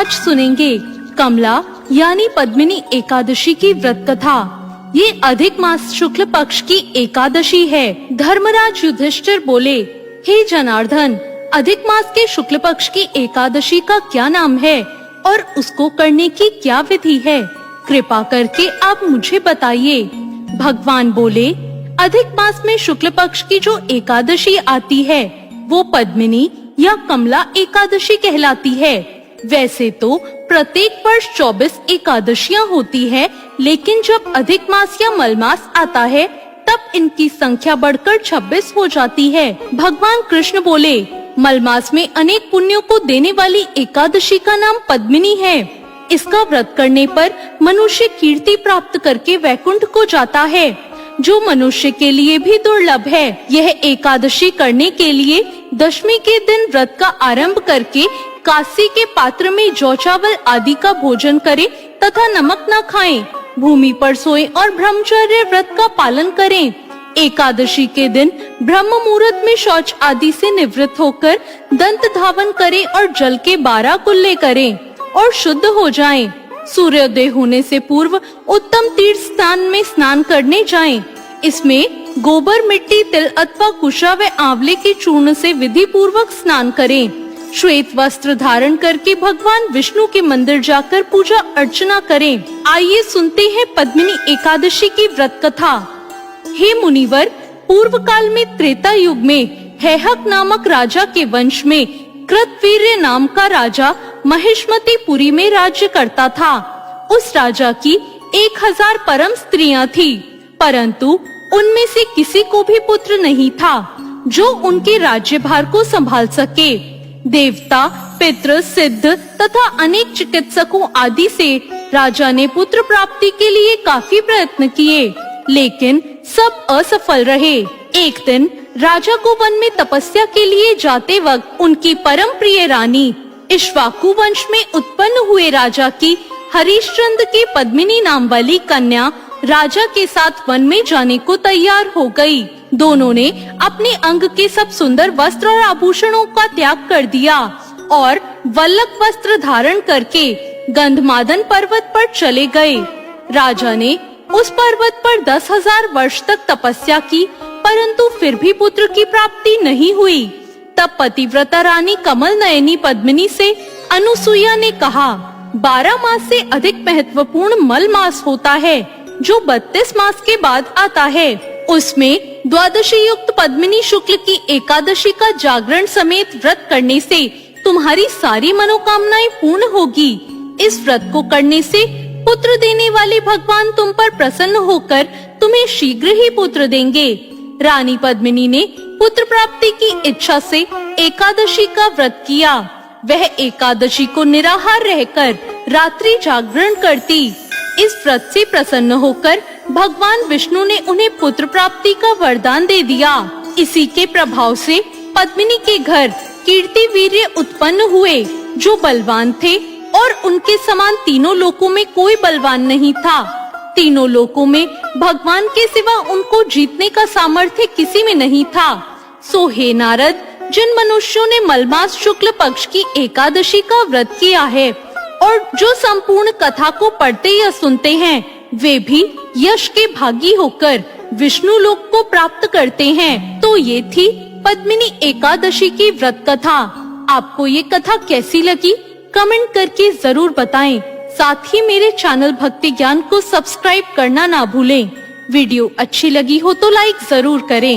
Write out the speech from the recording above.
आज सुनेंगे कमला यानी पद्मिनी एकादशी की व्रत कथा। ये अधिक मास शुक्ल पक्ष की एकादशी है। धर्मराज युधिष्ठिर बोले, हे जनार्दन, अधिक मास के शुक्ल पक्ष की एकादशी का क्या नाम है और उसको करने की क्या विधि है? कृपा करके आप मुझे बताइए। भगवान बोले, अधिक मास में शुक्ल पक्ष की जो एकादशी आती है वो पद्मिनी या कमला एकादशी कहलाती है। वैसे तो प्रत्येक वर्ष 24 एकादशियां होती है, लेकिन जब अधिक मास या मलमास आता है तब इनकी संख्या बढ़कर 26 हो जाती है। भगवान कृष्ण बोले, मलमास में अनेक पुण्यों को देने वाली एकादशी का नाम पद्मिनी है। इसका व्रत करने पर मनुष्य कीर्ति प्राप्त करके वैकुंठ को जाता है, जो मनुष्य के लिए भी दुर्लभ है। यह एकादशी करने के लिए दशमी के दिन व्रत का आरंभ करके कांसे के पात्र में जौ चावल आदि का भोजन करें तथा नमक न खाएं, भूमि पर सोएं और ब्रह्मचर्य व्रत का पालन करें। एकादशी के दिन ब्रह्म मुहूर्त में शौच आदि से निवृत्त होकर दंत धावन करें और जल के 12 कुल्ले करें और शुद्ध हो जाएं। सूर्योदय होने से पूर्व उत्तम तीर्थ स्थान में स्नान करने जाएं। इसमें गोबर, मिट्टी, तिल अथवा कुशा व आंवले के चूर्ण से विधि पूर्वक स्नान करें। श्वेत वस्त्र धारण करके भगवान विष्णु के मंदिर जाकर पूजा अर्चना करें। आइए सुनते हैं पद्मिनी एकादशी की व्रत कथा। हे मुनिवर, पूर्व काल में त्रेता युग में हैहक नामक राजा के वंश में कृतवीर्य नाम का राजा महिष्मतीपुरी में राज्य करता था। उस राजा की 1000 परम स्त्रियां थी, परंतु उनमें से किसी को भी पुत्र नहीं था जो उनके राज्यभार को संभाल सके। देवता, पितृ, सिद्ध तथा अनेक चिकित्सकों आदि से राजा ने पुत्र प्राप्ति के लिए काफी प्रयत्न किए, लेकिन सब असफल रहे। एक दिन राजा को वन में तपस्या के लिए जाते वक्त उनकी परम प्रिय रानी इक्ष्वाकु वंश में उत्पन्न हुए राजा की हरिश्चंद्र की पद्मिनी नाम वाली कन्या राजा के साथ वन में जाने को तैयार हो गई। दोनों ने अपने अंग के सब सुंदर वस्त्र और आभूषणों का त्याग कर दिया और वल्लक वस्त्र धारण करके गंधमादन पर्वत पर चले गए। राजा ने उस पर्वत पर 10,000 वर्ष तक तपस्या की, परंतु फिर भी पुत्र की प्राप्ति नहीं हुई। तब पतिव्रता रानी कमल नयनी पद्मिनी से अनुसुईया ने कहा, 12 मास से अधिक महत्वपूर्ण मल मास होता है, जो 32 मास के बाद आता है। उसमें द्वादशी युक्त पद्मिनी शुक्ल की एकादशी का जागरण समेत व्रत करने से तुम्हारी सारी मनोकामनाएं पूर्ण होगी। इस व्रत को करने से पुत्र देने वाले भगवान तुम पर प्रसन्न होकर तुम्हें शीघ्र ही पुत्र देंगे। रानी पद्मिनी ने पुत्र प्राप्ति की इच्छा से एकादशी का व्रत किया। वह एकादशी को निराहार रहकर रात्रि जागरण करती। इस व्रत से प्रसन्न होकर भगवान विष्णु ने उन्हें पुत्र प्राप्ति का वरदान दे दिया। इसी के प्रभाव से पद्मिनी के घर कीर्ति वीर्य उत्पन्न हुए, जो बलवान थे और उनके समान तीनों लोकों में कोई बलवान नहीं था। तीनों लोकों में भगवान के सिवा उनको जीतने का सामर्थ्य किसी में नहीं था। सो हे नारद, जिन मनुष्यों ने मलमास शुक्ल पक्ष की एकादशी का व्रत किया है और जो संपूर्ण कथा को पढ़ते या सुनते हैं, वे भी यश के भागी होकर विष्णु लोक को प्राप्त करते हैं। तो ये थी पद्मिनी एकादशी की व्रत कथा। आपको ये कथा कैसी लगी? कमेंट करके जरूर बताएं। साथ ही मेरे चैनल भक्ति ज्ञान को सब्सक्राइब करना ना भूलें। वीडियो अच्छी लगी हो तो लाइक जरूर करें।